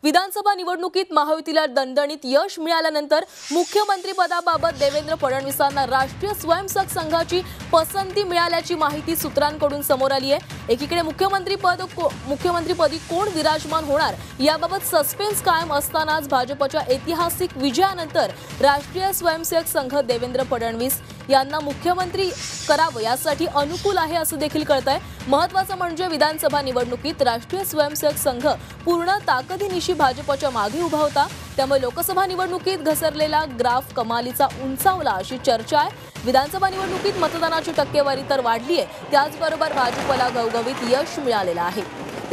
विधानसभा निवडणुकीत महायुतीला दणदणीत यश मिळाल्यानंतर मुख्यमंत्रीपदाबाबत देवेंद्र फडणवीसांना राष्ट्रीय स्वयंसेवक संघाची पसंती मिळाल्याची माहिती सूत्रांकडून समोर आली आहे। एकीकडे मुख्यमंत्रीपदी कोण विराजमान होणार याबाबत सस्पेन्स कायम असतानाच भाजपच्या ऐतिहासिक विजयानंतर राष्ट्रीय स्वयंसेवक संघ देवेंद्र फडणवीस यांना मुख्यमंत्री करावं यासाठी अनुकूल आहे असं देखील कळतंय। महत्त्वाचं म्हणजे विधानसभा निवडणुकीत राष्ट्रीय स्वयंसेवक संघ पूर्ण ताकदीनिशी भाजपच्या मागे उभा होता, त्यामुळे लोकसभा निवडणुकीत घसरलेला ग्राफ कमालीचा उंचावला अशी चर्चा आहे। विधानसभा निवडणुकीत मतदानाची टक्केवारी तर वाढली आहे, त्याचबरोबर भाजपला घवघवीत यश मिळालेलं आहे।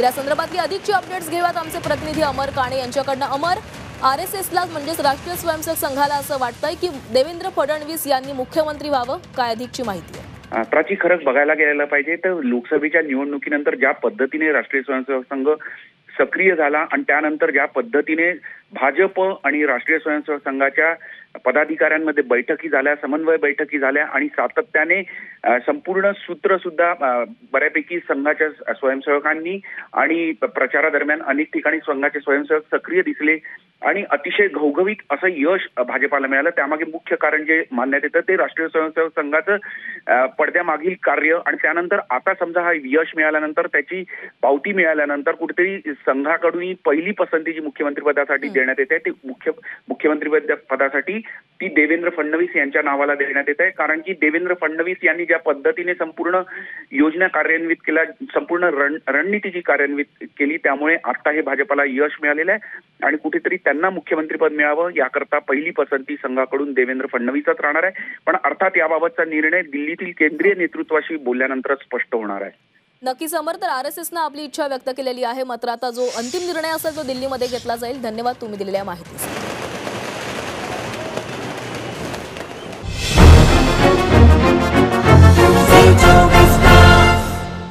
या संदर्भातली अधिकची अपडेट्स घेऊयात आमचे प्रतिनिधी अमर काणे यांच्याकडनं। अमर, आरएसएसला म्हणजेच राष्ट्रीय स्वयंसेवक संघाला असं वाटतंय की देवेंद्र फडणवीस यांनी मुख्यमंत्री व्हावं, काय अधिकची माहिती आहे? प्राची, खरंच बघायला गेलं पाहिजे तर लोकसभेच्या निवडणुकीनंतर ज्या पद्धतीने राष्ट्रीय स्वयंसेवक संघ सक्रिय झाला आणि त्यानंतर ज्या पद्धतीने भाजप आणि राष्ट्रीय स्वयंसेवक संघाच्या पदाधिकाऱ्यांमध्ये बैठकी झाल्या, समन्वय बैठकी झाल्या आणि सातत्याने संपूर्ण सूत्र सुद्धा बऱ्यापैकी संघाच्या स्वयंसेवकांनी आणि प्रचारादरम्यान अनेक ठिकाणी संघाचे स्वयंसेवक सक्रिय दिसले आणि अतिशय घवघवीत असं यश भाजपाला मिळालं। त्यामागे मुख्य कारण जे मानण्यात येतं ते राष्ट्रीय स्वयंसेवक संघाचं पडद्यामागील कार्य आणि त्यानंतर आता समजा हा यश मिळाल्यानंतर त्याची पावती मिळाल्यानंतर कुठेतरी संघाकडून पहिली पसंती जी मुख्यमंत्रीपदासाठी देण्यात येते ती मुख्यमंत्री पदासाठी ती देवेंद्र फडणवीस यांच्या नावाला देण्यात येत आहे। कारण की देवेंद्र फडणवीस यांनी ज्या पद्धतीने संपूर्ण योजना कार्यान्वित केल्या, संपूर्ण रणनीती जी कार्यान्वित केली, त्यामुळे आता हे भाजपला यश मिळालेलं आहे आणि कुठेतरी त्यांना मुख्यमंत्रीपद मिळावं याकरता पहिली पसंती संघाकडून देवेंद्र फडणवीसच राहणार आहे। पण अर्थात याबाबतचा निर्णय दिल्लीतील केंद्रीय नेतृत्वाशी बोलल्यानंतरच स्पष्ट होणार आहे। नक्कीच अमर, तर आरएसएसने आपली इच्छा व्यक्त केलेली आहे, मात्र आता जो अंतिम निर्णय असेल तो दिल्लीमध्ये घेतला जाईल। धन्यवाद तुम्ही दिलेल्या माहितीसाठी।